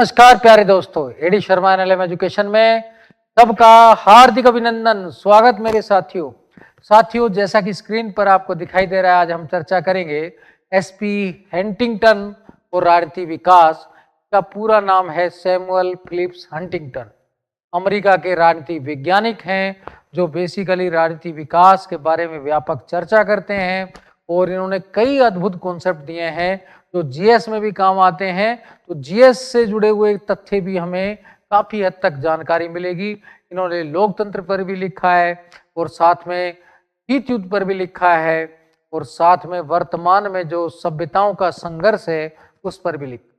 नमस्कार प्यारे दोस्तों, एडी शर्मा एनएलएम एजुकेशन में सबका हार्दिक अभिनंदन। स्वागत मेरे साथियों, जैसा कि स्क्रीन पर आपको दिखाई दे रहा है, आज हम चर्चा करेंगे एसपी हंटिंगटन और राजनीति विकास। का पूरा नाम है सैमुअल फिलिप्स हंटिंगटन। अमेरिका के राजनीति वैज्ञानिक हैं जो बेसिकली राजनीति विकास के बारे में व्यापक चर्चा करते हैं और इन्होंने कई अद्भुत कॉन्सेप्ट दिए हैं जो जीएस में भी काम आते हैं। तो जीएस से जुड़े हुए तथ्य भी हमें काफी हद तक जानकारी मिलेगी। इन्होंने लोकतंत्र पर भी लिखा है और साथ में शीत युद्ध पर भी लिखा है और साथ में वर्तमान में जो सभ्यताओं का संघर्ष है उस पर भी लिखा,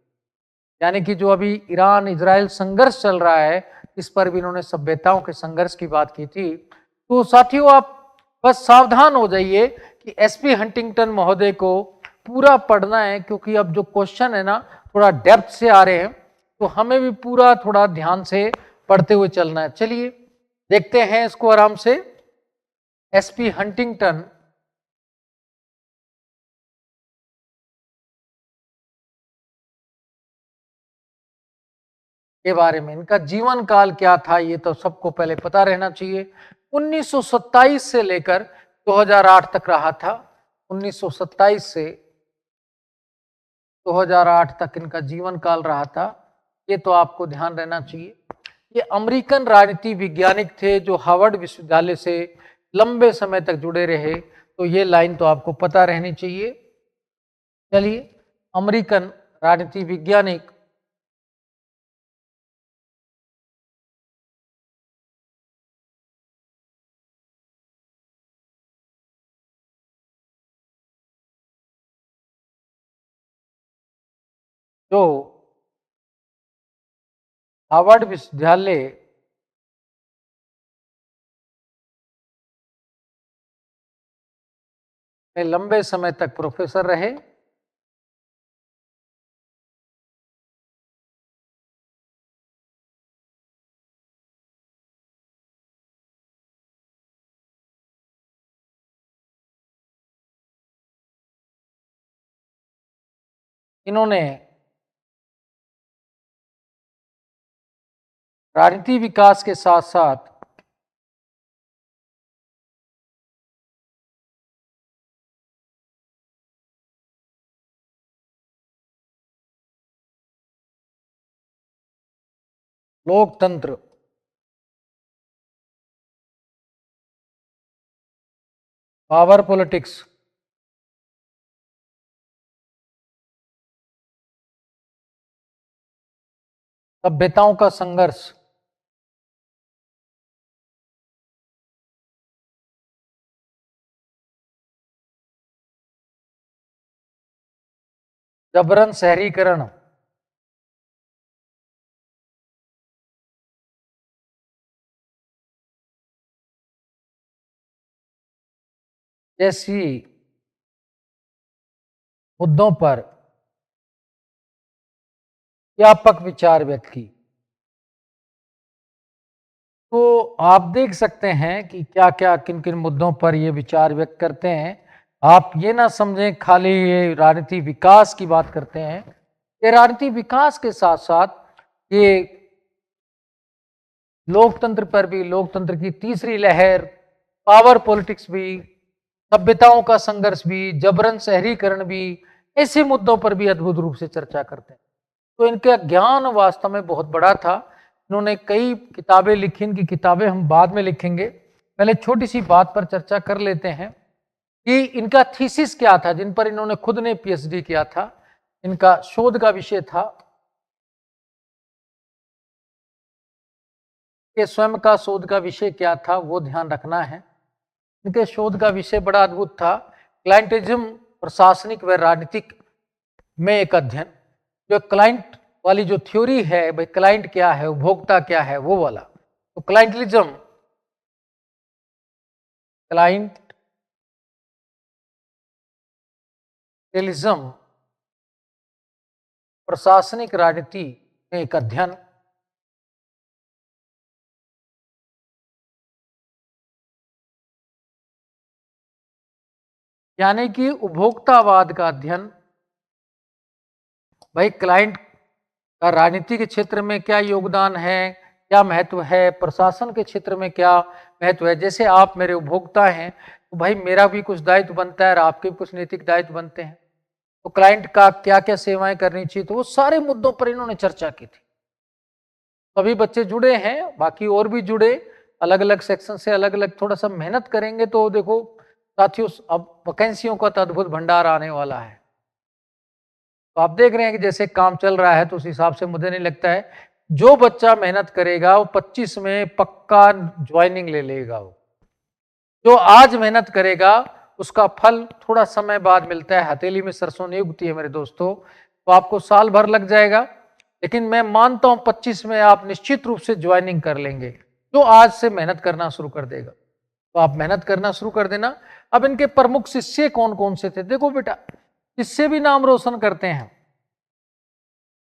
यानी कि जो अभी ईरान इजराइल संघर्ष चल रहा है इस पर भी इन्होंने सभ्यताओं के संघर्ष की बात की थी। तो साथियों, आप बस सावधान हो जाइए कि एसपी हंटिंगटन महोदय को पूरा पढ़ना है, क्योंकि अब जो क्वेश्चन है ना थोड़ा डेप्थ से आ रहे हैं, तो हमें भी पूरा थोड़ा ध्यान से पढ़ते हुए चलना है। चलिए देखते हैं इसको आराम से। एसपी हंटिंगटन के बारे में, इनका जीवन काल क्या था ये तो सबको पहले पता रहना चाहिए। 1927 से लेकर 2008 तक रहा था। 1927 से 2008 तक इनका जीवन काल रहा था, ये तो आपको ध्यान रहना चाहिए। ये अमेरिकन राजनीति वैज्ञानिक थे जो हार्वर्ड विश्वविद्यालय से लंबे समय तक जुड़े रहे, तो ये लाइन तो आपको पता रहनी चाहिए। चलिए, अमेरिकन राजनीति वैज्ञानिक जो हार्वर्ड विश्वविद्यालय में लंबे समय तक प्रोफेसर रहे। इन्होंने राजनीति विकास के साथ साथ लोकतंत्र, पावर पॉलिटिक्स, सभ्यताओं का संघर्ष, जबरन शहरीकरण, जैसी मुद्दों पर व्यापक विचार व्यक्त की। तो आप देख सकते हैं कि क्या क्या किन किन मुद्दों पर ये विचार व्यक्त करते हैं। आप ये ना समझें खाली ये राजनीति विकास की बात करते हैं। ये राजनीति विकास के साथ साथ ये लोकतंत्र पर भी, लोकतंत्र की तीसरी लहर, पावर पॉलिटिक्स भी, सभ्यताओं का संघर्ष भी, जबरन शहरीकरण भी, ऐसे मुद्दों पर भी अद्भुत रूप से चर्चा करते हैं। तो इनका ज्ञान वास्तव में बहुत बड़ा था। इन्होंने कई किताबें लिखी, इनकी किताबें हम बाद में लिखेंगे। पहले छोटी सी बात पर चर्चा कर लेते हैं कि इनका थीसिस क्या था, जिन पर इन्होंने खुद ने पीएचडी किया था। इनका शोध का विषय था कि स्वयं का शोध का विषय क्या था, वो ध्यान रखना है। इनके शोध का विषय बड़ा अद्भुत था, क्लाइंटिज्म प्रशासनिक व राजनीतिक में एक अध्ययन। जो क्लाइंट वाली जो थ्योरी है, भाई क्लाइंट क्या है, उपभोक्ता क्या है, वो वाला। तो क्लाइंटलिज्म, क्लाइंटलिज्म प्रशासनिक राजनीति में एक अध्ययन। यानी कि उपभोक्तावाद का अध्ययन। भाई क्लाइंट का राजनीति के क्षेत्र में क्या योगदान है, क्या महत्व है, प्रशासन के क्षेत्र में क्या महत्व है। जैसे आप मेरे उपभोक्ता हैं तो भाई मेरा भी कुछ दायित्व बनता है और आपके भी कुछ नैतिक दायित्व बनते हैं। तो क्लाइंट का क्या क्या सेवाएं करनी चाहिए, तो वो सारे मुद्दों पर इन्होंने चर्चा की थी। सभी बच्चे जुड़े हैं, बाकी और भी जुड़े, अलग अलग सेक्शन से अलग अलग थोड़ा सा मेहनत करेंगे तो देखो साथियों अब वैकेंसियों का तो अद्भुत भंडार आने वाला है। तो आप देख रहे हैं कि जैसे काम चल रहा है तो उस हिसाब से मुझे नहीं लगता है जो बच्चा मेहनत करेगा वो 25 में पक्का ज्वाइनिंग ले लेगा। वो जो आज मेहनत करेगा उसका फल थोड़ा समय बाद मिलता है। हथेली में सरसों नहीं उगती है मेरे दोस्तों, तो आपको साल भर लग जाएगा, लेकिन मैं मानता हूं 25 में आप निश्चित रूप से ज्वाइनिंग कर लेंगे जो आज से मेहनत करना शुरू कर देगा। तो आप मेहनत करना शुरू कर देना। अब इनके प्रमुख शिष्य कौन कौन से थे, देखो बेटा शिष्य भी नाम रोशन करते हैं।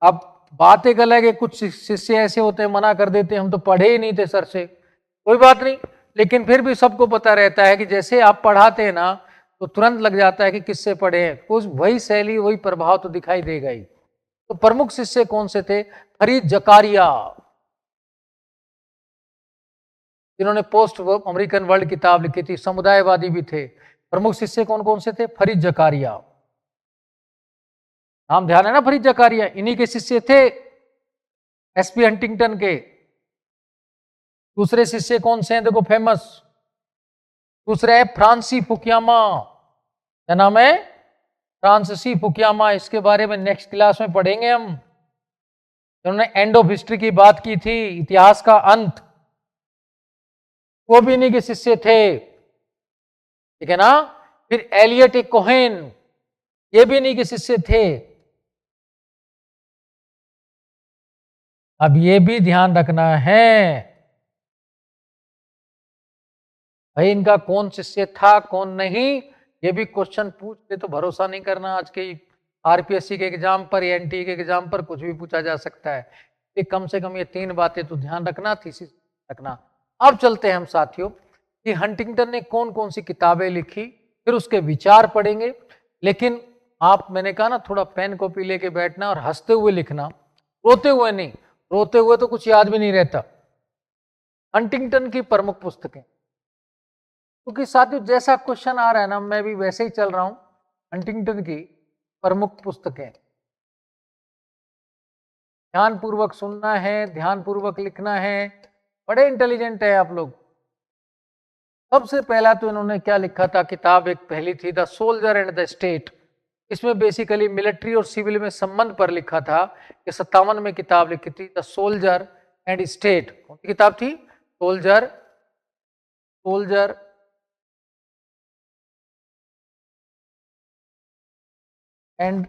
अब बात एक अलग है, कुछ शिष्य ऐसे होते हैं मना कर देते हैं हम तो पढ़े ही नहीं थे सर से, कोई बात नहीं, लेकिन फिर भी सबको पता रहता है कि जैसे आप पढ़ाते हैं ना तो तुरंत लग जाता है कि किससे पढ़े हैं, कुछ वही शैली वही प्रभाव तो दिखाई देगा ही। तो प्रमुख शिष्य कौन से थे, फरीद जकारिया जिन्होंने पोस्ट अमेरिकन वर्ल्ड किताब लिखी थी, समुदायवादी भी थे। प्रमुख शिष्य कौन कौन से थे, फरीद जकारिया, नाम ध्यान है ना फरीद जकारिया, इन्हीं के शिष्य थे एसपी हंटिंगटन के। दूसरे शिष्य कौन से हैं, देखो फेमस, दूसरे है फ्रांसी फुकियामा, क्या नाम है, फ्रांसीसी फुकियामा, इसके बारे में नेक्स्ट क्लास में पढ़ेंगे हम। उन्होंने एंड ऑफ हिस्ट्री की बात की थी, इतिहास का अंत, वो भी इन्हीं के शिष्य थे, ठीक है ना। फिर एलियट ए कोहेन, ये भी इन्हीं के शिष्य थे। अब ये भी ध्यान रखना है भाई इनका कौन शिष्य था कौन नहीं, ये भी क्वेश्चन पूछ ले तो भरोसा नहीं करना। आज के आरपीएससी के एग्जाम पर या एनटीए के एग्जाम पर कुछ भी पूछा जा सकता है। ये कम से कम ये 3 बातें तो ध्यान रखना, थीसिस रखना। अब चलते हैं हम साथियों कि हंटिंगटन ने कौन कौन सी किताबें लिखी, फिर उसके विचार पढ़ेंगे। लेकिन आप, मैंने कहा ना, थोड़ा पेन कॉपी लेके बैठना और हंसते हुए लिखना, रोते हुए नहीं, रोते हुए तो कुछ याद भी नहीं रहता। हंटिंगटन की प्रमुख पुस्तकें, क्योंकि साथियों जैसा क्वेश्चन आ रहा है ना मैं भी वैसे ही चल रहा हूं। हंटिंगटन की प्रमुख पुस्तकें, ध्यानपूर्वक सुनना है, ध्यानपूर्वक लिखना है, बड़े इंटेलिजेंट है आप लोग। सबसे पहला तो इन्होंने क्या लिखा था, किताब एक पहली थी the soldier and the state. इसमें बेसिकली मिलिट्री और सिविल में संबंध पर लिखा था। ये 57 में किताब लिखी थी, द सोल्जर एंड स्टेट। कौन सी किताब थी, सोल्जर एंड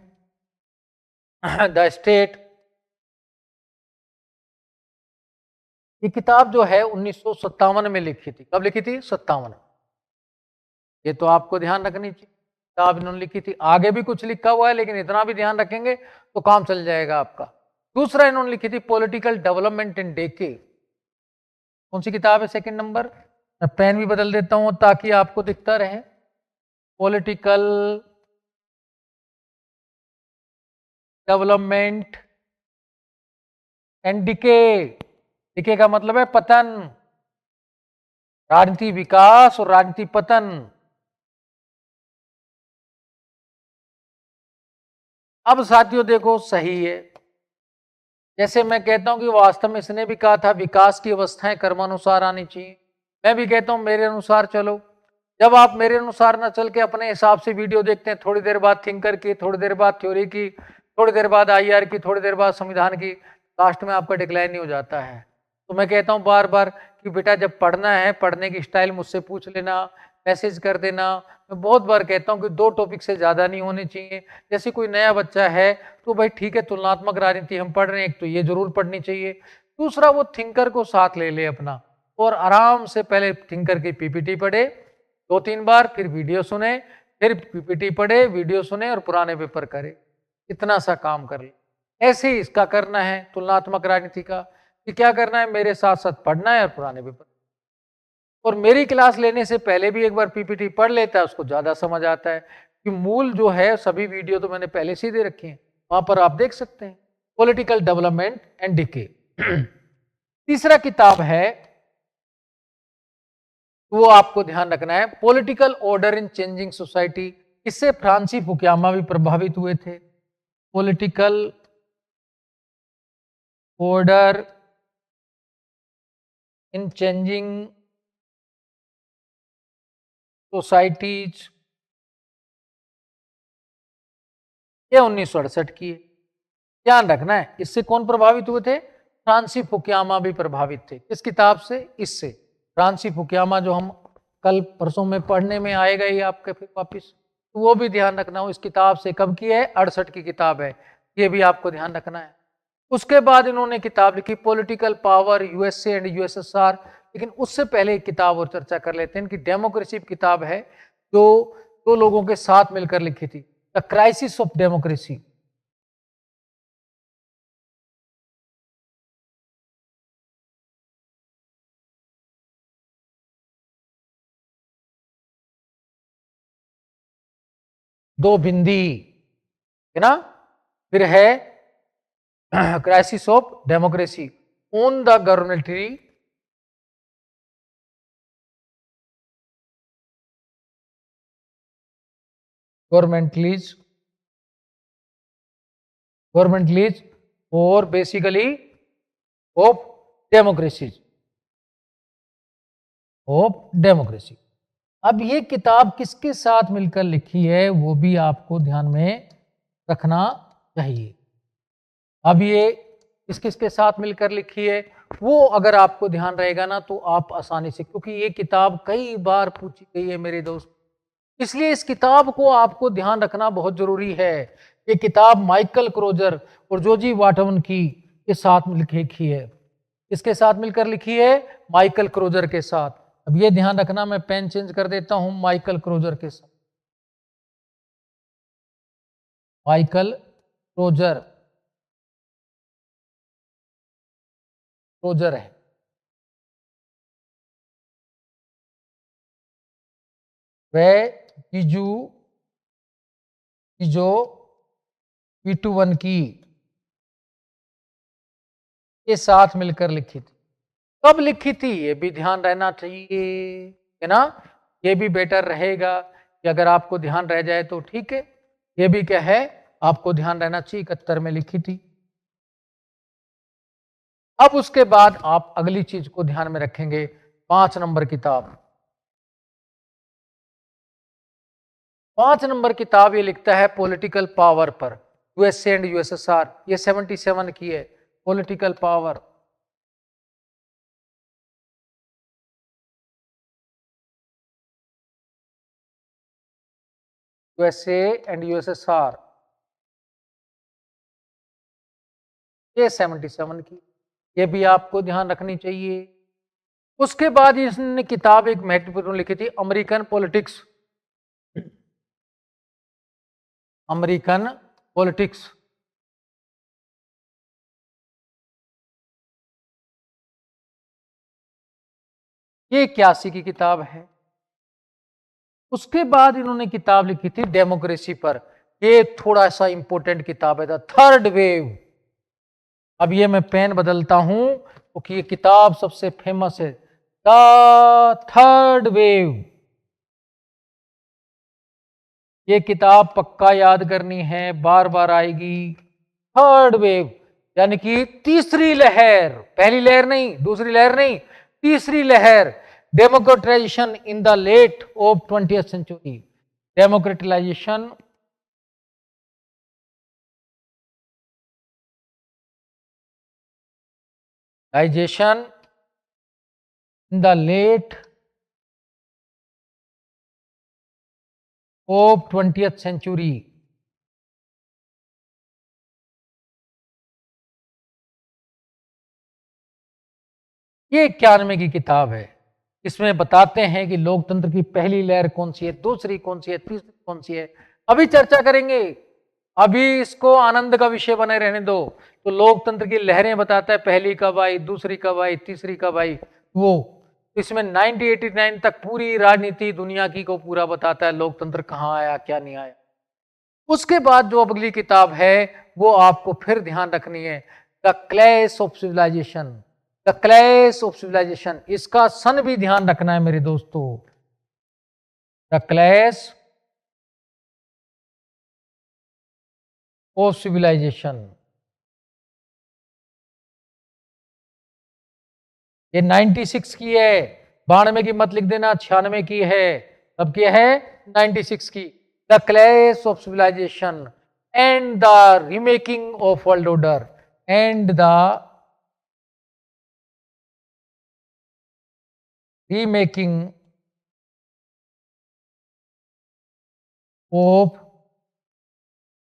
द स्टेट। ये किताब जो है 1957 में लिखी थी। कब लिखी थी, 57। ये तो आपको ध्यान रखनी चाहिए, किताब इन्होंने लिखी थी। आगे भी कुछ लिखा हुआ है लेकिन इतना भी ध्यान रखेंगे तो काम चल जाएगा आपका। दूसरा इन्होंने लिखी थी पॉलिटिकल डेवलपमेंट इन डेके। कौन सी किताब है, सेकंड नंबर। मैं पेन भी बदल देता हूं ताकि आपको दिखता रहे। Political development and decay. Decay का मतलब है पतन, राजनीति विकास और राजनीति पतन। अब साथियों देखो सही है, जैसे मैं कहता हूं कि वास्तव में इसने भी कहा था विकास की अवस्थाएं कर्मानुसार आनी चाहिए, मैं भी कहता हूं मेरे अनुसार चलो। जब आप मेरे अनुसार ना चल के अपने हिसाब से वीडियो देखते हैं, थोड़ी देर बाद थिंकर की, थोड़ी देर बाद थ्योरी की, थोड़ी देर बाद आईआर की, थोड़ी देर बाद संविधान की, लास्ट में आपका डिक्लाइन ही हो जाता है। तो मैं कहता हूं बार बार कि बेटा जब पढ़ना है, पढ़ने की स्टाइल मुझसे पूछ लेना, मैसेज कर देना। मैं बहुत बार कहता हूं कि 2 टॉपिक से ज़्यादा नहीं होने चाहिए। जैसे कोई नया बच्चा है तो भाई ठीक है, तुलनात्मक राजनीति हम पढ़ रहे हैं, एक तो ये जरूर पढ़नी चाहिए, दूसरा वो थिंकर को साथ ले ले अपना, और आराम से पहले थिंकर की पीपीटी पढ़े 2-3 बार, फिर वीडियो सुने, फिर पीपीटी पढ़े, वीडियो सुने और पुराने पेपर करे। इतना सा काम कर ले। ऐसे ही इसका करना है तुलनात्मक राजनीति का, कि क्या करना है, मेरे साथ साथ पढ़ना है और पुराने पेपर। और मेरी क्लास लेने से पहले भी एक बार पीपीटी पढ़ लेता है, उसको ज़्यादा समझ आता है। कि मूल जो है सभी वीडियो तो मैंने पहले से ही दे रखे हैं, वहाँ पर आप देख सकते हैं। Political development and decay. तीसरा किताब है, वो आपको ध्यान रखना है, political order in changing society. इससे फ्रांसीस फुकुयामा भी प्रभावित हुए थे। Political order in changing societies, ये 1968 की है। ध्यान रखना है, इससे कौन प्रभावित हुए थे? फ्रांसीस फुकुयामा भी प्रभावित थे। किस किताब से? इससे। फ्रांसीस फुकुयामा जो हम कल परसों में पढ़ने में आएगा ही आपके फिर वापिस, तो वो भी ध्यान रखना हो। इस किताब से कब की है? 68 की किताब है, ये भी आपको ध्यान रखना है। उसके बाद इन्होंने किताब लिखी political power USA and USSR. लेकिन उससे पहले एक किताब और चर्चा कर लेते हैं, इनकी डेमोक्रेसी किताब है, जो दो लोगों के साथ मिलकर लिखी थी, द क्राइसिस ऑफ डेमोक्रेसी। दो बिंदी है ना। फिर है crisis of democracy on the गवर्नमेंटलीज और बेसिकली ऑफ डेमोक्रेसी। अब ये किताब किसके साथ मिलकर लिखी है, वो भी आपको ध्यान में रखना चाहिए। अब ये किस किस के साथ मिलकर लिखी है, वो अगर आपको ध्यान रहेगा ना, तो आप आसानी से, क्योंकि ये किताब कई बार पूछी गई है मेरे दोस्त, इसलिए इस किताब को आपको ध्यान रखना बहुत जरूरी है। ये किताब माइकल क्रोजर और जोजी वाटवन की के साथ मिलकर लिखी है। किसके साथ मिलकर लिखी है? माइकल क्रोजर के साथ। अब ये ध्यान रखना, मैं पेन चेंज कर देता हूं, माइकल क्रोजर के साथ। माइकल क्रोजर है। वह जो P21 की के साथ मिलकर लिखी थी। कब लिखी थी ये भी ध्यान रहना चाहिए, है ना। ये भी बेटर रहेगा कि अगर आपको ध्यान रह जाए तो ठीक है। ये भी क्या है, आपको ध्यान रहना चाहिए, 71 में लिखी थी। अब उसके बाद आप अगली चीज को ध्यान में रखेंगे, 5 नंबर किताब। 5 नंबर किताब ये लिखता है पॉलिटिकल पावर पर, यूएसए एंड यूएसएसआर। ये 77 की है, political power. USA and USSR, ये 77 की। ये भी आपको ध्यान रखनी चाहिए। उसके बाद इसने किताब एक महत्वपूर्ण लिखी थी, अमेरिकन पॉलिटिक्स। अमेरिकन पॉलिटिक्स, ये 81 की किताब है। उसके बाद इन्होंने किताब लिखी थी डेमोक्रेसी पर। ये थोड़ा सा इंपॉर्टेंट किताब है, द थर्ड वेव। अब ये मैं पेन बदलता हूं क्योंकि ये किताब सबसे फेमस है, द थर्ड वेव। ये किताब पक्का याद करनी है, बार बार आएगी। थर्ड वेव यानी कि तीसरी लहर, पहली लहर नहीं, दूसरी लहर नहीं, तीसरी लहर। Democratization in the late of 20th century. Democratization in the late of 20th century। ये 91 की किताब है। इसमें बताते हैं कि लोकतंत्र की पहली लहर कौन सी है, दूसरी कौन सी है, तीसरी कौन सी है। अभी चर्चा करेंगे, अभी इसको आनंद का विषय बने रहने दो। तो लोकतंत्र की लहरें बताता है, पहली कब आई, दूसरी कब आई, तीसरी कब आई। वो इसमें 1989 तक पूरी राजनीति दुनिया की को पूरा बताता है, लोकतंत्र कहाँ आया क्या नहीं आया। उसके बाद जो अगली किताब है वो आपको फिर ध्यान रखनी है। The clash of civilization, the clash of civilization, इसका सन भी ध्यान रखना है मेरे दोस्तों। द क्लैश ऑफ सिविलाइजेशन, ये 96 की है, 92 की मत लिख देना, 96 की है। अब क्या है? 96 की। The clash of civilization and the remaking of world order, and the remaking of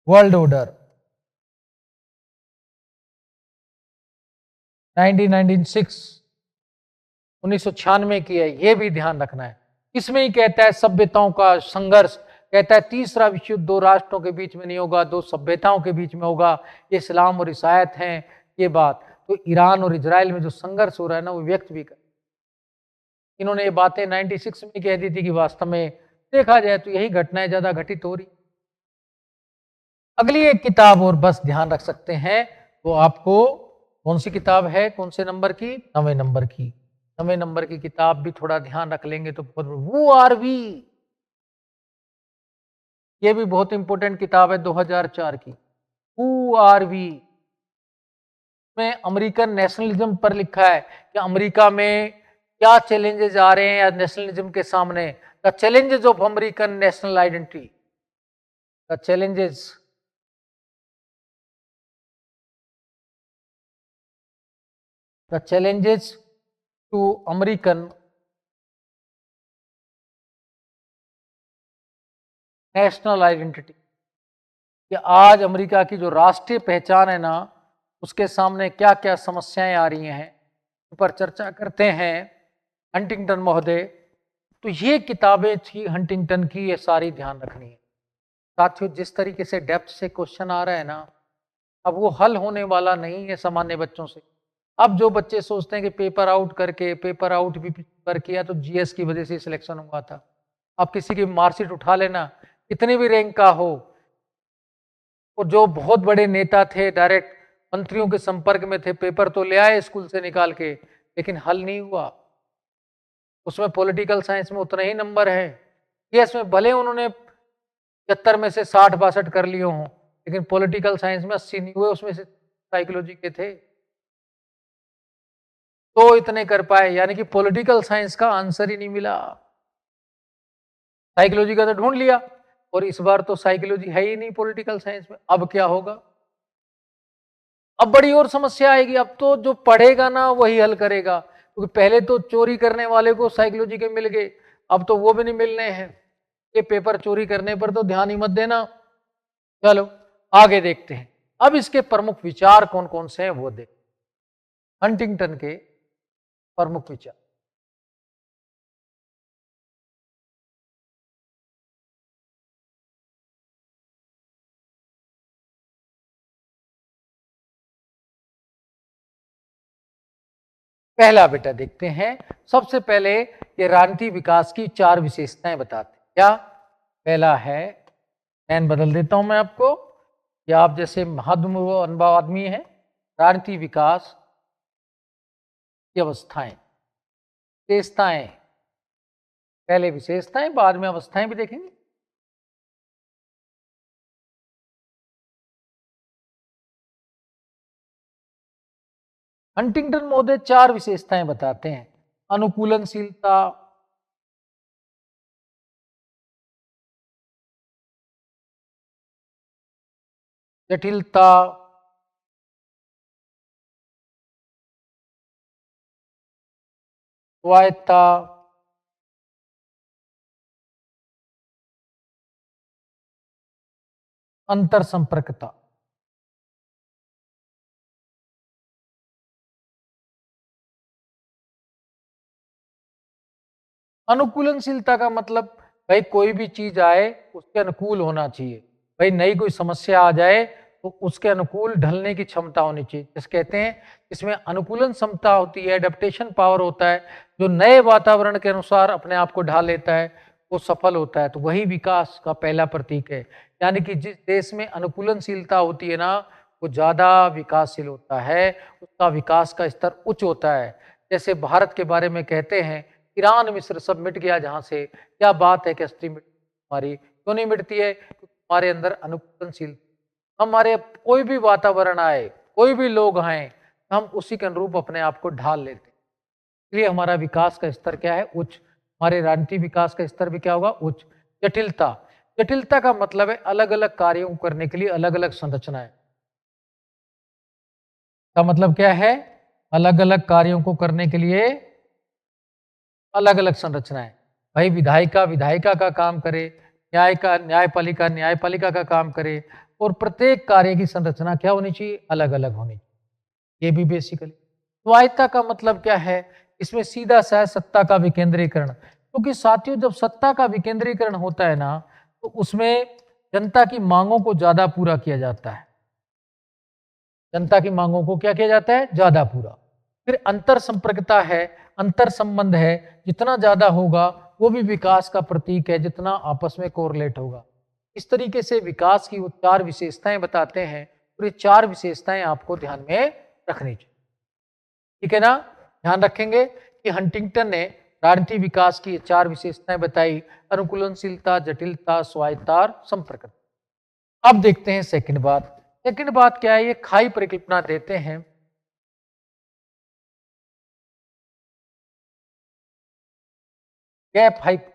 world order 1996 की है, यह भी ध्यान रखना है। इसमें ही कहता है सभ्यताओं का संघर्ष, कहता है तीसरा विश्व युद्ध दो राष्ट्रों के बीच में नहीं होगा, दो सभ्यताओं के बीच में होगा। ये इस्लाम और ईसाइत हैं ये बात। तो ईरान और इजराइल में जो संघर्ष हो रहा है ना, वो व्यक्त भी कर, इन्होंने ये बातें 96 में कह दी थी कि वास्तव में देखा जाए तो यही घटनाएं ज्यादा घटित हो रही। अगली एक किताब और बस ध्यान रख सकते हैं, वो आपको कौन सी किताब है, कौन से नंबर की? 9वें नंबर की। 9वें नंबर की किताब भी थोड़ा ध्यान रख लेंगे तो बहुत। वो आर वी, ये भी बहुत इंपॉर्टेंट किताब है 2004 की। हु आर वी में अमेरिकन नेशनलिज्म पर लिखा है कि अमेरिका में क्या चैलेंजेस आ रहे हैं या नेशनलिज्म के सामने। The challenges of American national identity, the challenges to American national identity, कि आज अमेरिका की जो राष्ट्रीय पहचान है ना, उसके सामने क्या क्या समस्याएं आ रही हैं, उस पर चर्चा करते हैं हंटिंगटन महोदय। तो ये किताबें थी हंटिंगटन की, ये सारी ध्यान रखनी है साथियों। जिस तरीके से डेप्थ से क्वेश्चन आ रहा है ना, अब वो हल होने वाला नहीं है सामान्य बच्चों से। अब जो बच्चे सोचते हैं कि पेपर आउट करके, पेपर आउट भी पर किया तो जीएस की वजह से सिलेक्शन हुआ था। अब किसी की मार्कशीट उठा लेना, कितनी भी रैंक का हो, और जो बहुत बड़े नेता थे डायरेक्ट मंत्रियों के संपर्क में थे, पेपर तो ले आए स्कूल से निकाल के, लेकिन हल नहीं हुआ। उसमें पॉलिटिकल साइंस में उतने ही नंबर है, जीएस में भले उन्होंने 70 में से 60-62 कर लिए हों, लेकिन पॉलिटिकल साइंस में 80 नहीं हुए, उसमें से साइकोलॉजी के थे तो इतने कर पाए। यानी कि पॉलिटिकल साइंस का आंसर ही नहीं मिला, साइकोलॉजी का तो ढूंढ लिया, और इस बार तो साइकोलॉजी है ही नहीं पॉलिटिकल साइंस में। अब क्या होगा? अब बड़ी और समस्या आएगी। अब तो जो पढ़ेगा ना वही हल करेगा, क्योंकि पहले तो चोरी करने वाले को साइकोलॉजी के मिल गए, अब तो वो भी नहीं मिलने हैं। ये पेपर चोरी करने पर तो ध्यान ही मत देना। चलो आगे देखते हैं, अब इसके प्रमुख विचार कौन कौन से हैं वो देख। हंटिंगटन के प्रमुख विचार, पहला बेटा देखते हैं। सबसे पहले ये राजनीति विकास की 4 विशेषताएं बताते हैं। क्या? पहला है, पेन बदल देता हूं मैं आपको, कि आप जैसे महानुभव अनुभव आदमी हैं। राजनीति विकास की अवस्थाएं, विशेषताएं, पहले विशेषताएं बाद में अवस्थाएं भी देखेंगे। हंटिंगटन महोदय 4 विशेषताएं बताते हैं। अनुकूलनशीलता, जटिलता, स्वायत्ता, अंतर संपर्कता। अनुकूलनशीलता का मतलब भाई कोई भी चीज आए उसके अनुकूल होना चाहिए। भाई नई कोई समस्या आ जाए तो उसके अनुकूल ढलने की क्षमता होनी चाहिए, जिसे कहते हैं इसमें अनुकूलन क्षमता होती है, एडेप्टेशन पावर होता है। जो नए वातावरण के अनुसार अपने आप को ढाल लेता है वो सफल होता है। तो वही विकास का पहला प्रतीक है। यानी कि जिस देश में अनुकूलनशीलता होती है ना, वो ज्यादा विकासशील होता है, उसका विकास का स्तर उच्च होता है। जैसे भारत के बारे में कहते हैं, ईरान मिस्र सब मिट गया जहां से, क्या बात है कि असली हमारी क्यों नहीं मिटती है? हमारे अंदर अनुकूलनशील, हमारे कोई भी वातावरण आए, कोई भी लोग आए, हम उसी के अनुरूप अपने आप को ढाल लेते हैं। इसलिए हमारा विकास का स्तर क्या है? उच्च। हमारे राजनीतिक विकास का स्तर भी क्या होगा? उच्च। जटिलता, जटिलता का मतलब है अलग अलग कार्यों को करने के लिए अलग अलग संरचनाएं। का मतलब क्या है? अलग अलग कार्यों को करने के लिए अलग अलग संरचनाएं। भाई विधायिका विधायिका का काम करे, न्यायपालिका न्यायपालिका का काम करे, और प्रत्येक कार्य की संरचना क्या होनी चाहिए? अलग अलग होनी चाहिए। ये भी बेसिकली स्वायत्ता का मतलब क्या है? इसमें सीधा सा है सत्ता का विकेंद्रीकरण। क्योंकि साथियों जब सत्ता का विकेंद्रीकरण होता है ना, तो उसमें जनता की मांगों को ज्यादा पूरा किया जाता है। जनता की मांगों को क्या किया जाता है? ज्यादा पूरा। फिर अंतर संपर्कता है, अंतर संबंध है, जितना ज्यादा होगा वो भी विकास का प्रतीक है, जितना आपस में कोरिलेट होगा। इस तरीके से विकास की वो 4 विशेषताएं बताते हैं, और ये 4 विशेषताएं आपको ध्यान में रखनी चाहिए। ठीक है ना? ध्यान रखेंगे कि हंटिंगटन ने राजनीतिक विकास की 4 विशेषताएं बताई: अनुकूलनशीलता, जटिलता, स्वायत्ता और संपर्कता। अब देखते हैं सेकंड बात। सेकंड बात क्या है? ये खाई परिकल्पना देते हैं। गैप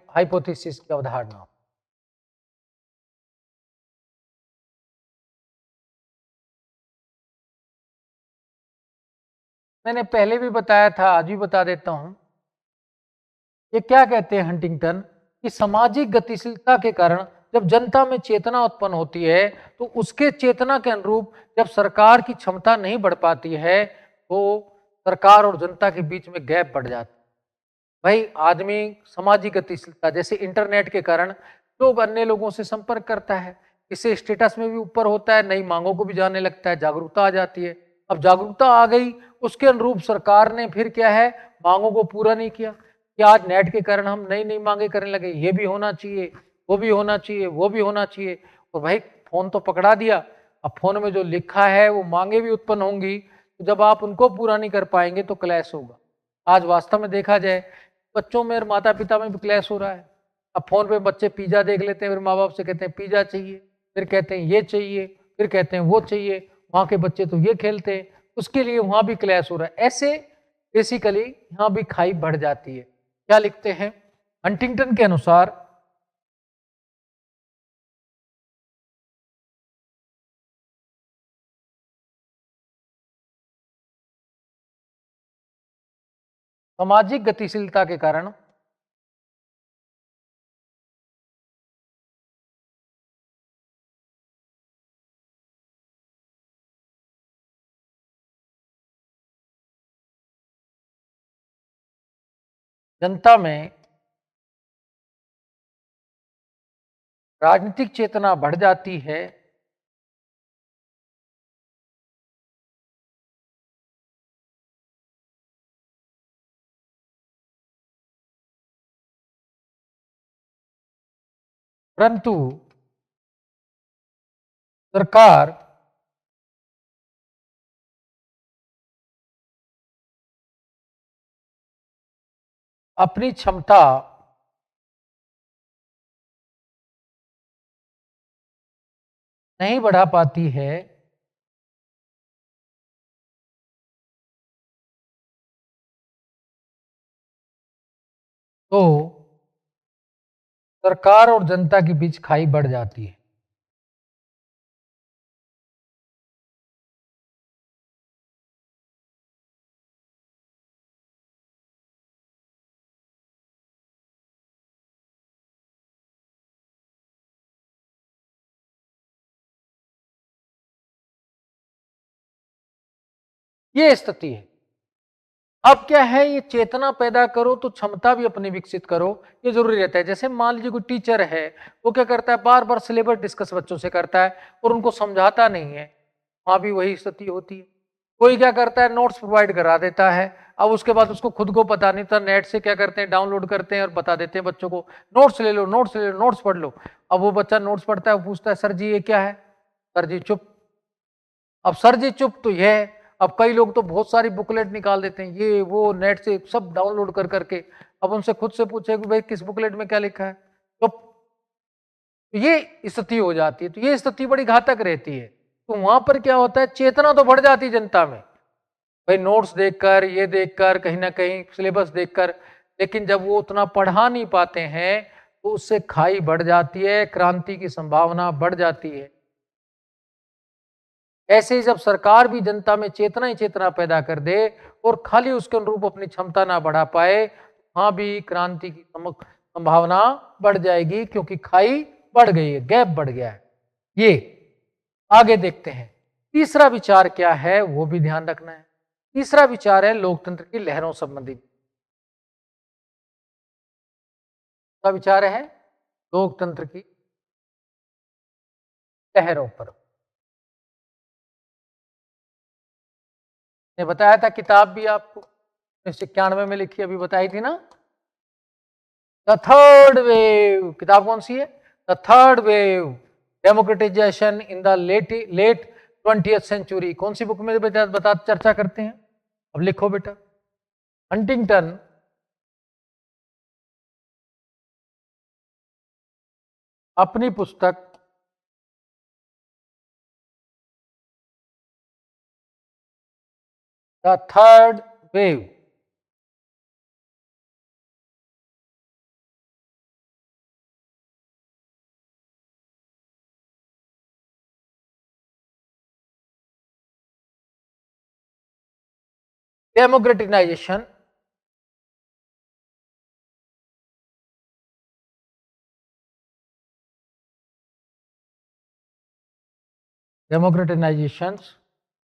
हाइपोथेसिस की अवधारणा। मैंने पहले भी बताया था, आज भी बता देता हूं। ये क्या कहते हैं हंटिंगटन, कि सामाजिक गतिशीलता के कारण जब जनता में चेतना उत्पन्न होती है, तो उसके चेतना के अनुरूप जब सरकार की क्षमता नहीं बढ़ पाती है, तो सरकार और जनता के बीच में गैप बढ़ जाता है। भाई आदमी सामाजिक गतिशीलता, जैसे इंटरनेट के कारण लोग अन्य लोगों से संपर्क करता है, इससे स्टेटस में भी ऊपर होता है, नई मांगों को भी जानने लगता है, जागरूकता आ जाती है। अब जागरूकता आ गई, उसके अनुरूप सरकार ने फिर क्या है? मांगों को पूरा नहीं किया, कि आज नेट के कारण हम नई नई मांगे करने लगे, ये भी होना चाहिए, वो भी होना चाहिए, वो भी होना चाहिए। और भाई फोन तो पकड़ा दिया, अब फोन में जो लिखा है वो मांगे भी उत्पन्न होंगी, तो जब आप उनको पूरा नहीं कर पाएंगे तो क्लैश होगा। आज वास्तव में देखा जाए, बच्चों में और माता पिता में भी क्लैश हो रहा है। अब फोन पे बच्चे पिज्जा देख लेते हैं, फिर माँ बाप से कहते हैं पिज्जा चाहिए, फिर कहते हैं ये चाहिए, फिर कहते हैं वो चाहिए। वहां के बच्चे तो ये खेलते हैं, उसके लिए वहां भी क्लैश हो रहा है। ऐसे बेसिकली यहाँ भी खाई बढ़ जाती है। क्या लिखते हैं हंटिंगटन के अनुसार? सामाजिक गतिशीलता के कारण जनता में राजनीतिक चेतना बढ़ जाती है, परंतु सरकार अपनी क्षमता नहीं बढ़ा पाती है, तो सरकार और जनता के बीच खाई बढ़ जाती है। ये स्थिति है। अब क्या है? ये चेतना पैदा करो तो क्षमता भी अपनी विकसित करो, ये जरूरी रहता है। जैसे मान लीजिए कोई टीचर है, वो क्या करता है? बार बार सिलेबस डिस्कस बच्चों से करता है और उनको समझाता नहीं है, वहां भी वही स्थिति होती है। कोई क्या करता है? नोट्स प्रोवाइड करा देता है, अब उसके बाद उसको खुद को पता नहीं था, नेट से क्या करते हैं, डाउनलोड करते हैं और बता देते हैं बच्चों को, नोट्स ले लो, नोट्स ले लो, नोट्स पढ़ लो। अब वो बच्चा नोट्स पढ़ता है, वो पूछता है सर जी ये क्या है, सर जी चुप। अब सर जी चुप तो यह है। अब कई लोग तो बहुत सारी बुकलेट निकाल देते हैं, ये वो नेट से सब डाउनलोड कर करके। अब उनसे खुद से पूछे कि भाई किस बुकलेट में क्या लिखा है, तो ये स्थिति हो जाती है। तो ये स्थिति बड़ी घातक रहती है। तो वहां पर क्या होता है, चेतना तो बढ़ जाती है जनता में, भाई नोट्स देखकर, ये देखकर, कहीं ना कहीं सिलेबस देखकर, लेकिन जब वो उतना पढ़ा नहीं पाते हैं तो उससे खाई बढ़ जाती है, क्रांति की संभावना बढ़ जाती है। ऐसे ही जब सरकार भी जनता में चेतना ही चेतना पैदा कर दे और खाली उसके अनुरूप अपनी क्षमता ना बढ़ा पाए, वहां भी क्रांति की संभावना बढ़ जाएगी, क्योंकि खाई बढ़ गई है, गैप बढ़ गया है। ये आगे देखते हैं। तीसरा विचार क्या है वो भी ध्यान रखना है। तीसरा विचार है लोकतंत्र की लहरों संबंधित का विचार है लोकतंत्र की लहरों पर। ने बताया था किताब भी आपको 1991 में लिखी, अभी बताई थी ना, द थर्ड वेव। किताब कौन सी है, the third wave democratization in the late 20th century. कौन सी बुक में बता चर्चा करते हैं, अब लिखो बेटा। हंटिंगटन अपनी पुस्तक the third wave democratisation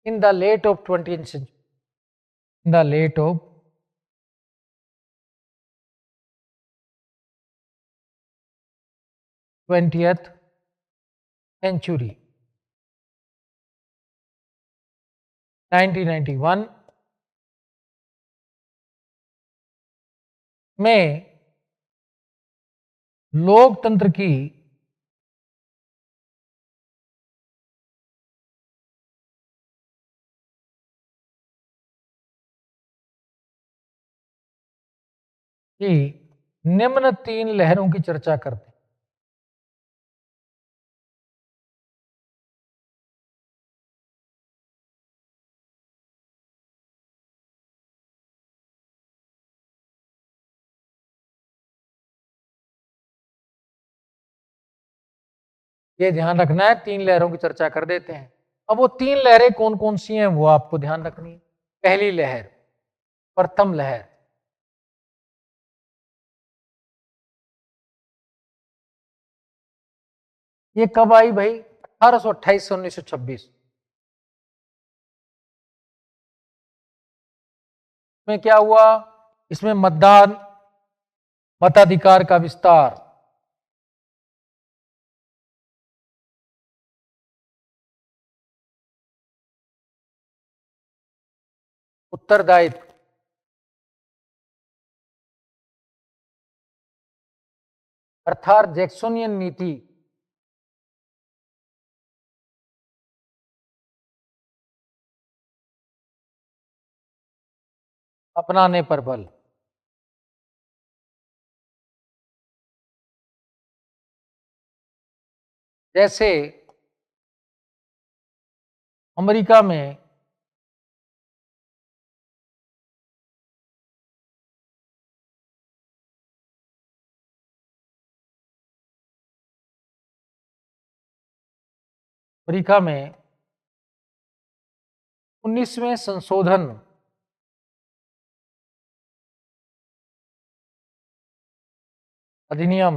in the late of 20th century, in the late of 20th century, 1991 में लोकतंत्र की निम्न 3 लहरों की चर्चा करते हैं। ये ध्यान रखना है, 3 लहरों की चर्चा कर देते हैं। अब वो 3 लहरें कौन कौन सी हैं वो आपको ध्यान रखनी है। पहली लहर, प्रथम लहर, ये कब आई भाई, 1828 से 1926 में। क्या हुआ इसमें, मतदान, मताधिकार का विस्तार, उत्तरदायित्व, अर्थात जैक्सोनियन नीति अपनाने पर बल। जैसे अमेरिका में अमेरिका में 19वें संशोधन अधिनियम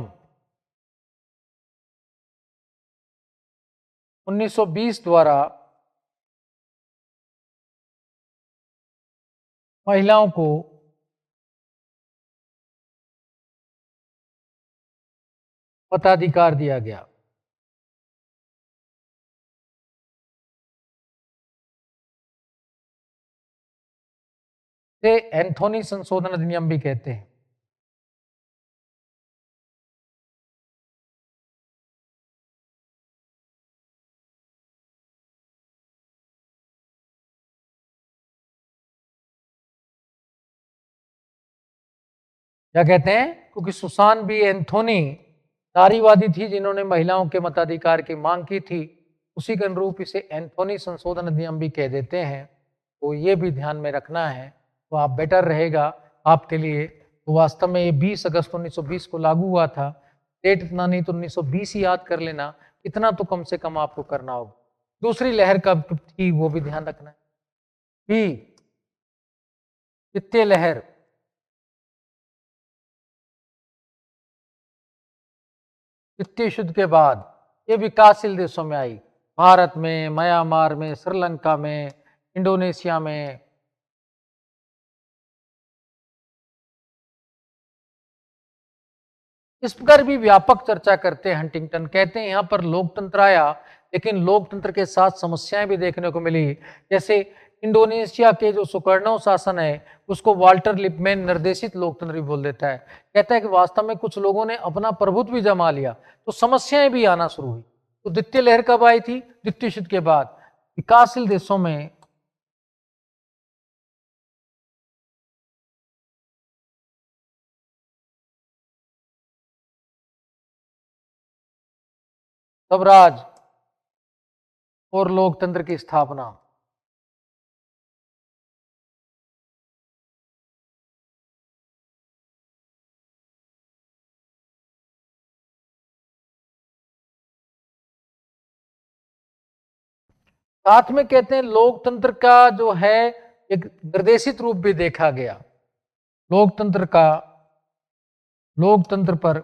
1920 द्वारा महिलाओं को मताधिकार दिया गया। इसे एंथोनी संशोधन अधिनियम भी कहते हैं। क्या कहते हैं? क्योंकि सुसान बी एंथोनी नारीवादी थी जिन्होंने महिलाओं के मताधिकार की मांग की थी, उसी के अनुरूप इसे एंथोनी संशोधन अधिनियम भी कह देते हैं। तो ये भी ध्यान में रखना है, तो आप बेटर रहेगा आपके लिए। तो वास्तव में ये 20 अगस्त 1920 को लागू हुआ था। डेट इतना नहीं तो 1920 ही याद कर लेना, इतना तो कम से कम आपको करना होगा। दूसरी लहर कब थी वो भी ध्यान रखना है कि वित्तीय लहर वित्तीय युद्ध के बाद ये विकासशील देशों में आई, भारत में, म्यांमार में, श्रीलंका में, इंडोनेशिया में। इस पर भी व्यापक चर्चा करते हैं हंटिंगटन। कहते हैं यहां पर लोकतंत्र आया, लेकिन लोकतंत्र के साथ समस्याएं भी देखने को मिली। जैसे इंडोनेशिया के जो सुकर्णो शासन है उसको वाल्टर लिपमैन निर्देशित लोकतंत्र भी बोल देता है। कहता है कि वास्तव में कुछ लोगों ने अपना प्रभुत्व भी जमा लिया, तो समस्याएं भी आना शुरू हुई। तो द्वितीय लहर कब आई थी? द्वितीय युद्ध के बाद। विकासशील देशों में स्वराज और लोकतंत्र की स्थापना। साथ में कहते हैं लोकतंत्र का जो है एक निर्देशित रूप भी देखा गया। लोकतंत्र पर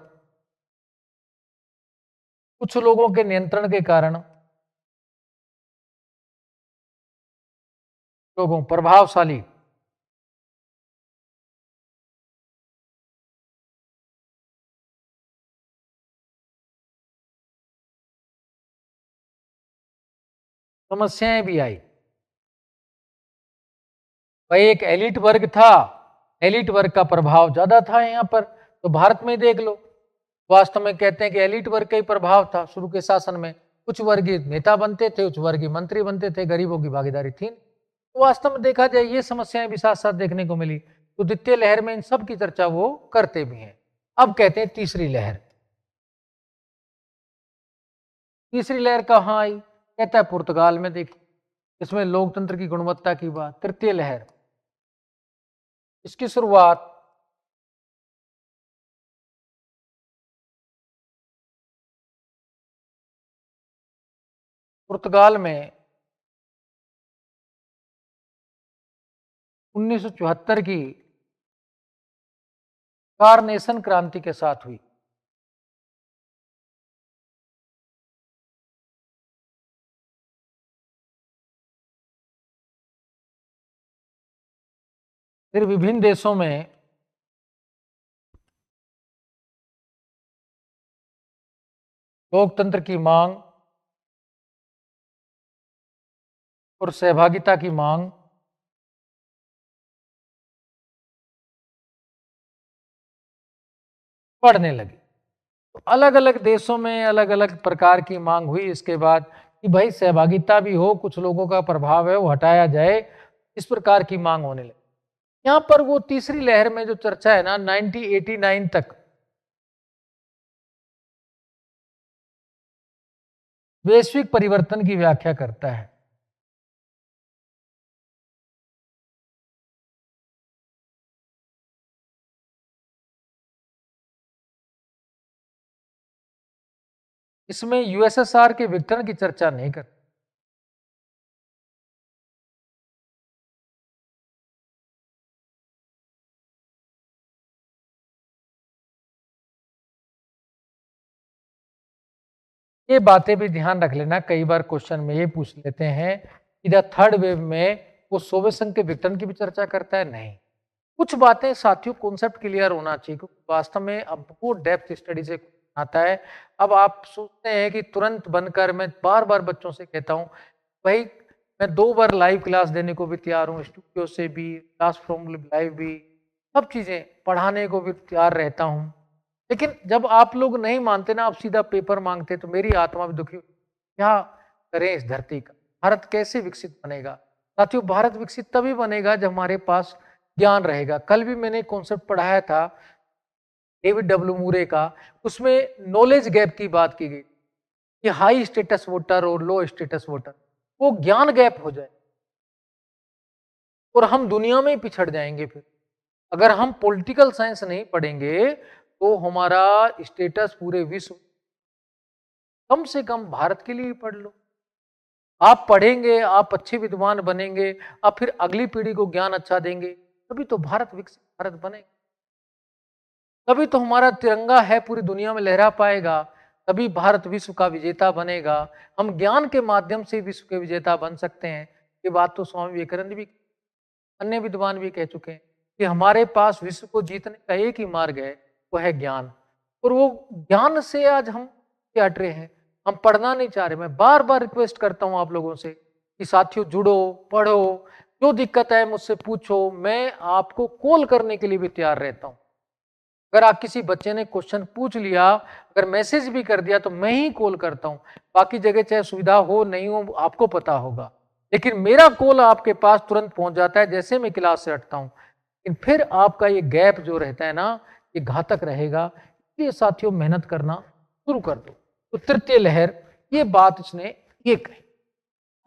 कुछ लोगों के नियंत्रण के कारण लोगों प्रभावशाली समस्याएं भी आई। भाई एक एलिट वर्ग था, एलिट वर्ग का प्रभाव ज्यादा था यहाँ पर। तो भारत में देख लो, वास्तव में कहते हैं कि एलिट वर्ग का ही प्रभाव था शुरू के शासन में। कुछ वर्गीय नेता बनते थे, कुछ वर्गीय मंत्री बनते थे, गरीबों की भागीदारी थी। तो वास्तव में देखा जाए ये समस्याएं भी साथ साथ देखने को मिली। तो द्वितीय लहर में इन सब की चर्चा वो करते भी हैं। अब कहते हैं तीसरी लहर। तीसरी लहर कहाँ आई? कहता है पुर्तगाल में। देखिए इसमें लोकतंत्र की गुणवत्ता की बात। तृतीय लहर, इसकी शुरुआत पुर्तगाल में 1974 की कारनेशन क्रांति के साथ हुई। फिर विभिन्न देशों में लोकतंत्र की मांग और सहभागिता की मांग बढ़ने लगी। तो अलग अलग देशों में अलग अलग प्रकार की मांग हुई इसके बाद कि भाई सहभागिता भी हो, कुछ लोगों का प्रभाव है वो हटाया जाए, इस प्रकार की मांग होने लगी। यहां पर वो तीसरी लहर में जो चर्चा है ना 1989 तक वैश्विक परिवर्तन की व्याख्या करता है। इसमें यूएसएसआर के विघटन की चर्चा नहीं करता। ये बातें भी ध्यान रख लेना, कई बार क्वेश्चन में ये पूछ लेते हैं कि द थर्ड वेव में वो सोवियत संघ के विघटन की भी चर्चा करता है। नहीं, कुछ बातें साथियों कॉन्सेप्ट क्लियर होना चाहिए, क्योंकि वास्तव में अब वो डेप्थ स्टडी से आता है। अब आप सोचते हैं कि तुरंत बनकर, मैं बार बार बच्चों से कहता हूं भाई मैं 2 बार लाइव क्लास देने को भी तैयार हूँ, स्टूडियो से भी, क्लासरूम लाइव भी, सब चीजें पढ़ाने को भी तैयार रहता हूँ। लेकिन जब आप लोग नहीं मानते ना, आप सीधा पेपर मांगते, तो मेरी आत्मा भी दुखी। क्या करें इस धरती का? भारत कैसे विकसित बनेगा? साथियों, भारत विकसित तभी बनेगा जब हमारे पास ज्ञान रहेगा। कल भी मैंने कॉन्सेप्ट पढ़ाया था डेविड डब्ल्यू मूरे का, उसमें नॉलेज गैप की बात की गई कि हाई स्टेटस वोटर और लो स्टेटस वोटर, वो ज्ञान गैप हो जाए और हम दुनिया में ही पिछड़ जाएंगे। फिर अगर हम पॉलिटिकल साइंस नहीं पढ़ेंगे तो हमारा स्टेटस पूरे विश्व, कम से कम भारत के लिए ही पढ़ लो। आप पढ़ेंगे, आप अच्छे विद्वान बनेंगे, आप फिर अगली पीढ़ी को ज्ञान अच्छा देंगे, तभी तो भारत विकसित भारत बनेगा। तभी तो हमारा तिरंगा है पूरी दुनिया में लहरा पाएगा, तभी भारत विश्व का विजेता बनेगा। हम ज्ञान के माध्यम से विश्व के विजेता बन सकते हैं। ये बात तो स्वामी विवेकानंद भी, अन्य विद्वान भी कह चुके हैं कि हमारे पास विश्व को जीतने का एक ही मार्ग है, वो है ज्ञान। और वो ज्ञान से आज हम क्या हट रहे हैं, हम पढ़ना नहीं चाह रहे। मैं बार बार रिक्वेस्ट करता हूं आप लोगों से कि साथियों जुड़ो, पढ़ो, जो दिक्कत है मुझसे पूछो, मैं आपको कॉल करने के लिए भी तैयार रहता हूं। अगर आप किसी बच्चे ने क्वेश्चन पूछ लिया, अगर मैसेज भी कर दिया, तो मैं ही कॉल करता हूं। बाकी जगह चाहे सुविधा हो नहीं हो, आपको पता होगा, लेकिन मेरा कॉल आपके पास तुरंत पहुंच जाता है जैसे मैं क्लास से हटता हूं। लेकिन फिर आपका ये गैप जो रहता है ना, ये घातक रहेगा। इसलिए साथियों, मेहनत करना शुरू कर दो। तो तृतीय लहर, ये बात इसने ये कही।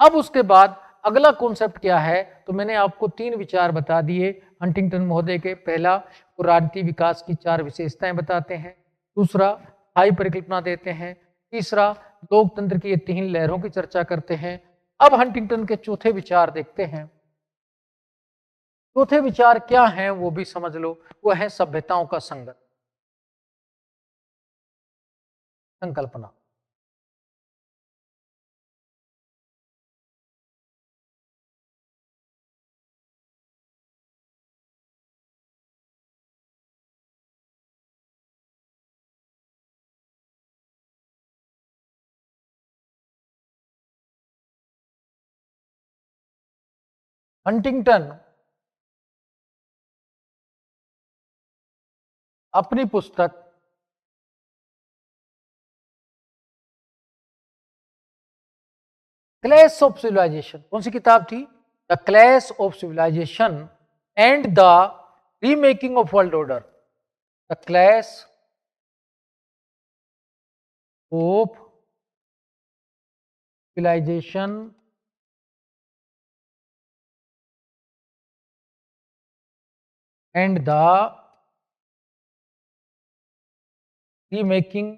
अब उसके बाद अगला कॉन्सेप्ट क्या है, तो मैंने आपको 3 विचार बता दिए हंटिंगटन महोदय के। पहला, वो राजनीति विकास की 4 विशेषताएं बताते हैं। दूसरा, स्थायी परिकल्पना देते हैं। तीसरा, लोकतंत्र की ये 3 लहरों की चर्चा करते हैं। अब हंटिंगटन के चौथे विचार देखते हैं। चौथे विचार क्या हैं वो भी समझ लो। वो है सभ्यताओं का संगत, संकल्पना। हंटिंगटन अपनी पुस्तक क्लैश ऑफ सिविलाइजेशन, कौन सी किताब थी? The clash of civilization and the remaking of world order. The clash of civilization and the remaking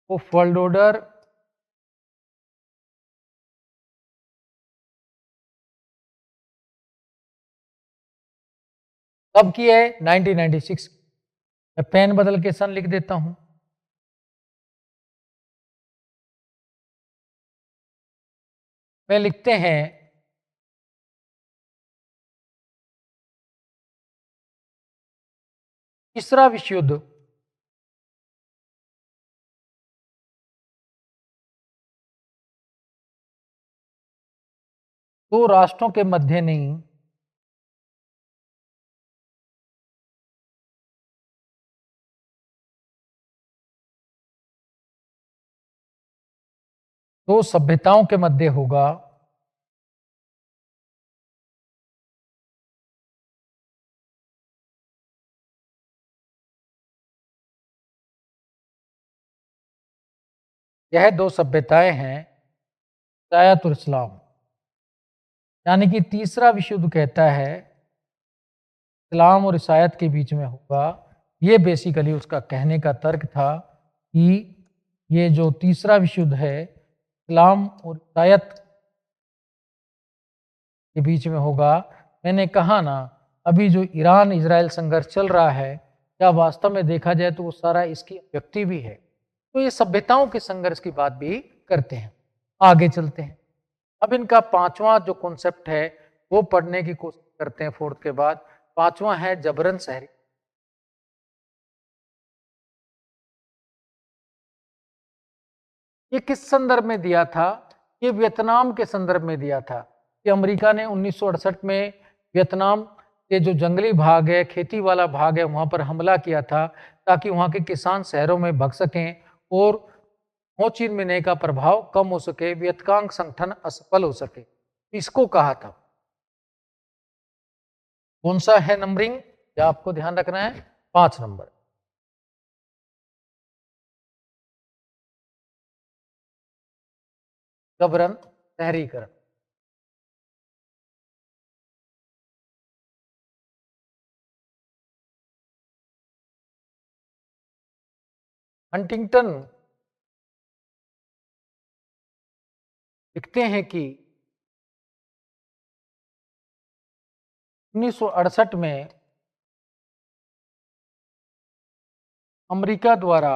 of world order कब की है? 1996। मैं पेन बदल के सन लिख देता हूं। मैं लिखते हैं तीसरा विश्व युद्ध दो राष्ट्रों के मध्य नहीं, दो सभ्यताओं के मध्य होगा। यह दो सभ्यताएं हैं ईसाइत और इस्लाम। यानी कि तीसरा विश्व युद्ध कहता है इस्लाम और ईसाइत के बीच में होगा। ये बेसिकली उसका कहने का तर्क था कि ये जो तीसरा विश्व युद्ध है इस्लाम और ईसाइत के बीच में होगा। मैंने कहा ना, अभी जो ईरान इजराइल संघर्ष चल रहा है, क्या वास्तव में देखा जाए तो वो सारा इसकी अभिव्यक्ति भी है। तो ये सभ्यताओं के संघर्ष की बात भी करते हैं। आगे चलते हैं। अब इनका 5वां जो कॉन्सेप्ट है वो पढ़ने की कोशिश करते हैं। 4th के बाद 5वां है जबरन शहरी। ये किस संदर्भ में दिया था? ये वियतनाम के संदर्भ में दिया था कि अमेरिका ने 1968 में वियतनाम के जो जंगली भाग है, खेती वाला भाग है, वहां पर हमला किया था ताकि वहां के किसान शहरों में भग सकें और हो ची मिन्ह का प्रभाव कम हो सके, वियतकांग संगठन असफल हो सके। इसको कहा था। कौन सा है नंबरिंग? क्या आपको ध्यान रखना है? 5 नंबर। जबरन शहरीकरण। हंटिंगटन लिखते हैं कि 1968 में अमेरिका द्वारा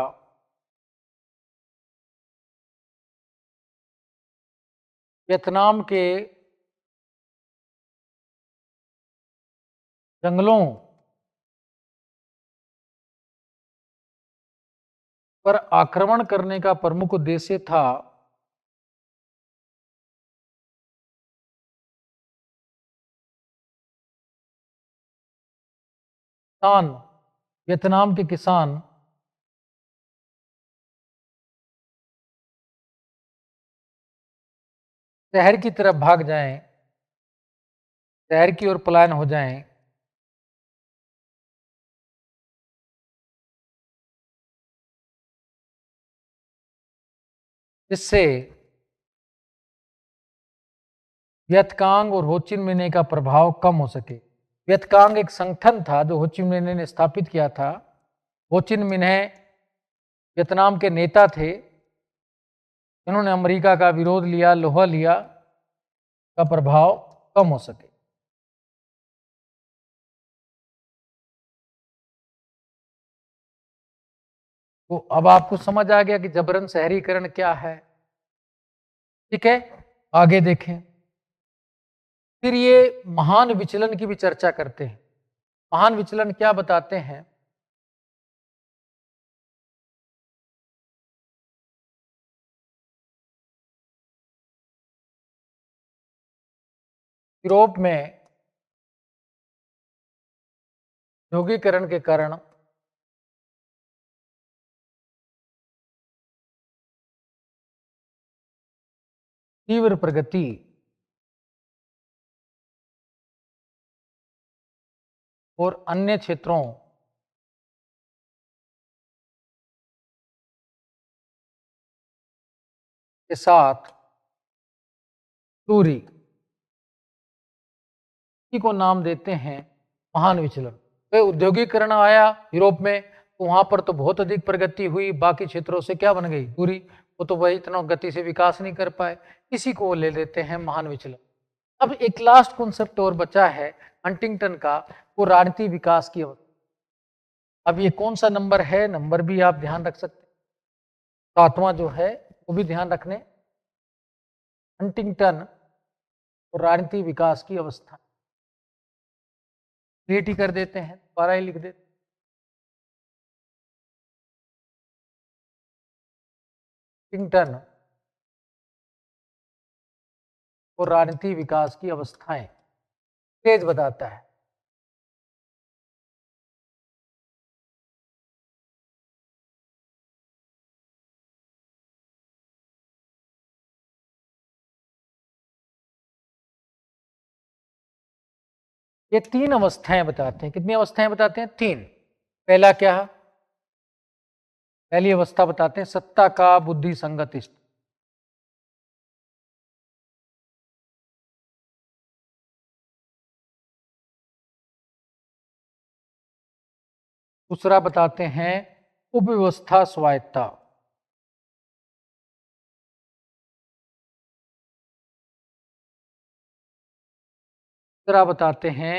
वियतनाम के जंगलों पर आक्रमण करने का प्रमुख उद्देश्य था किसान, वियतनाम के किसान शहर की तरफ भाग जाएं, शहर की ओर पलायन हो जाएं, जिससे वियतकांग और हो ची मिन्ह का प्रभाव कम हो सके। वियतकांग एक संगठन था जो हो ची मिन्ह ने स्थापित किया था। हो ची मिन्ह वियतनाम के नेता थे। इन्होंने अमेरिका का विरोध लिया, लोहा लिया का प्रभाव कम हो सके। तो अब आपको समझ आ गया कि जबरन शहरीकरण क्या है। ठीक है, आगे देखें। फिर ये महान विचलन की भी चर्चा करते हैं। महान विचलन क्या बताते हैं? यूरोप में औद्योगिकरण के कारण तीव्र प्रगति और अन्य क्षेत्रों के साथ दूरी को नाम देते हैं महान विचलन। तो औद्योगिकरण आया यूरोप में, तो वहां पर तो बहुत अधिक प्रगति हुई, बाकी क्षेत्रों से क्या बन गई? दूरी। वो तो वही इतना गति से विकास नहीं कर पाए, इसी को ले लेते हैं महान विचलन। अब एक लास्ट कॉन्सेप्ट और बचा है हंटिंगटन का, वो राजनीतिक विकास की अवस्था। अब ये कौन सा नंबर है? नंबर भी आप ध्यान रख सकते हैं, 7वां जो है वो भी ध्यान रखने। हंटिंगटन और राजनीतिक विकास की अवस्था क्रिएट ही कर देते हैं, दोबारा ही लिख देते हैं। हंटिंगटन और राजनीतिक विकास की अवस्थाएं तेज बताता है। ये 3 अवस्थाएं बताते हैं। कितनी अवस्थाएं बताते हैं? 3। पहला क्या है? पहली अवस्था बताते हैं सत्ता का बुद्धि संगत स्तर। दूसरा बताते हैं उपव्यवस्था स्वायत्ता। तीसरा बताते हैं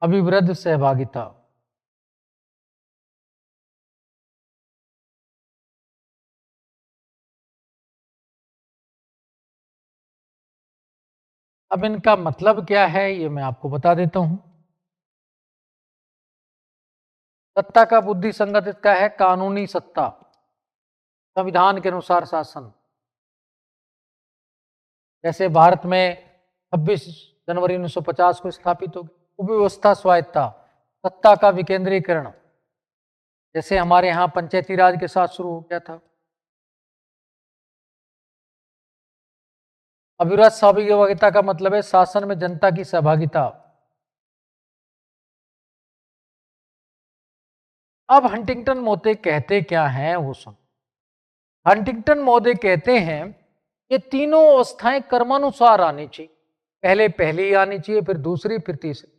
अभिवृद्ध सहभागिता। अब इनका मतलब क्या है ये मैं आपको बता देता हूं। सत्ता का बुद्धि संगत का है कानूनी सत्ता, संविधान के अनुसार शासन। जैसे भारत में 26 जनवरी 1950 को स्थापित हो गई। उपव्यवस्था स्वायत्ता, सत्ता का विकेंद्रीकरण, जैसे हमारे यहाँ पंचायती राज के साथ शुरू हो गया था। अविरत सहभागिता का मतलब है शासन में जनता की सहभागिता। अब हंटिंगटन महोदय कहते क्या हैं वो सुन। हंटिंगटन महोदय कहते हैं ये तीनों अवस्थाएं कर्मानुसार आनी चाहिए। पहले पहली आनी चाहिए, फिर दूसरी, फिर तीसरी।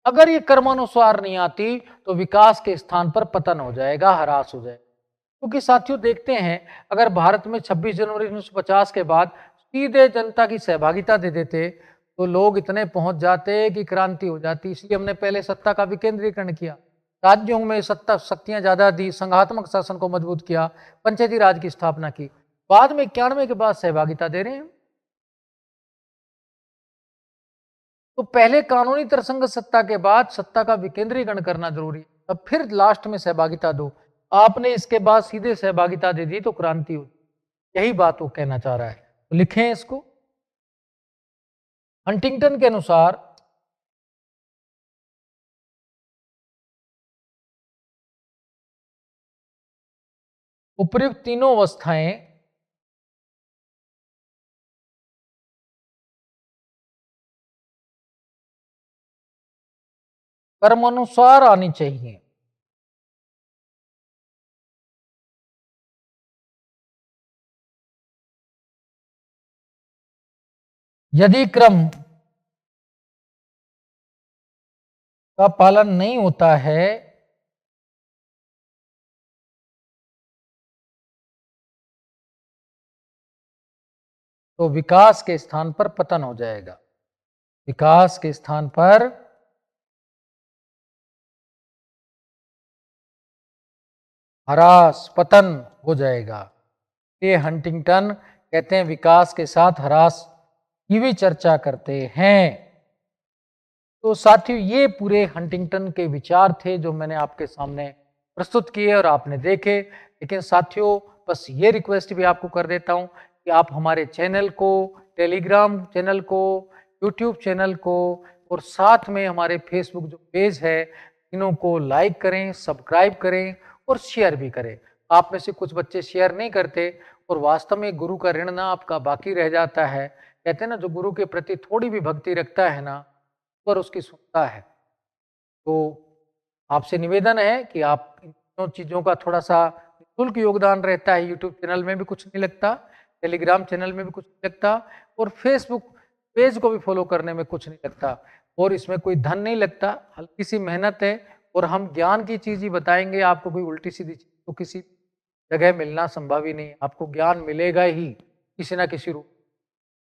अगर ये कर्मानुसार नहीं आती तो विकास के स्थान पर पतन हो जाएगा, ह्रास हो जाएगा। क्योंकि साथियों देखते हैं, अगर भारत में 26 जनवरी 1950 के बाद सीधे जनता की सहभागिता दे देते तो लोग इतने पहुंच जाते कि क्रांति हो जाती। इसलिए हमने पहले सत्ता का विकेंद्रीकरण किया, राज्यों में सत्ता शक्तियां ज्यादा दी, संघात्मक शासन को मजबूत किया, पंचायती राज की स्थापना की। बाद में 91 के बाद सहभागिता दे रहे हैं। तो पहले कानूनी तरसंग सत्ता के बाद सत्ता का विकेंद्रीकरण करना जरूरी है, अब फिर लास्ट में सहभागिता दो। आपने इसके बाद सीधे सहभागिता दे दी तो क्रांति हो। यही बात वो कहना चाह रहा है, तो लिखें इसको। हंटिंगटन के अनुसार उपयुक्त तीनों अवस्थाएं कर्मानुसार आनी चाहिए। यदि क्रम का पालन नहीं होता है तो विकास के स्थान पर पतन हो जाएगा। विकास के स्थान पर ह्रास, पतन हो जाएगा। ये हंटिंगटन कहते हैं विकास के साथ ह्रास की भी चर्चा करते हैं। तो साथियों ये पूरे हंटिंगटन के विचार थे जो मैंने आपके सामने प्रस्तुत किए और आपने देखे। लेकिन साथियों बस ये रिक्वेस्ट भी आपको कर देता हूं कि आप हमारे चैनल को, टेलीग्राम चैनल को, यूट्यूब चैनल को और साथ में हमारे फेसबुक जो पेज है इन्हों को लाइक करें, सब्सक्राइब करें और शेयर भी करें। आप में से कुछ बच्चे शेयर नहीं करते और वास्तव में गुरु का ऋण ना आपका बाकी रह जाता है। कहते हैं ना, जो गुरु के प्रति थोड़ी भी भक्ति रखता है ना पर उसकी सुनता है। तो आपसे निवेदन है कि आप इन दोनों चीज़ों का थोड़ा सा निःशुल्क योगदान रहता है। यूट्यूब चैनल में भी कुछ नहीं लगता, टेलीग्राम चैनल में भी कुछ नहीं लगता और फेसबुक पेज को भी फॉलो करने में कुछ नहीं लगता और इसमें कोई धन नहीं लगता, हल्की सी मेहनत है और हम ज्ञान की चीज़ ही बताएंगे। आपको कोई उल्टी सीधी चीज़ तो किसी जगह मिलना संभव ही नहीं, आपको ज्ञान मिलेगा ही किसी ना किसी रूप।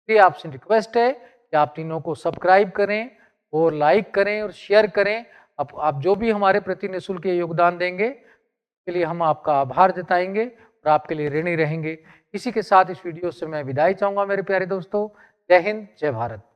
इसलिए आपसे रिक्वेस्ट है कि आप तीनों को सब्सक्राइब करें और लाइक करें और शेयर करें। अब आप जो भी हमारे प्रति निःशुल्क योगदान देंगे उसके लिए हम आपका आभार जताएंगे और आपके लिए ऋणी रहेंगे। इसी के साथ इस वीडियो से मैं विदाई चाहूँगा मेरे प्यारे दोस्तों। जय हिंद, जय भारत।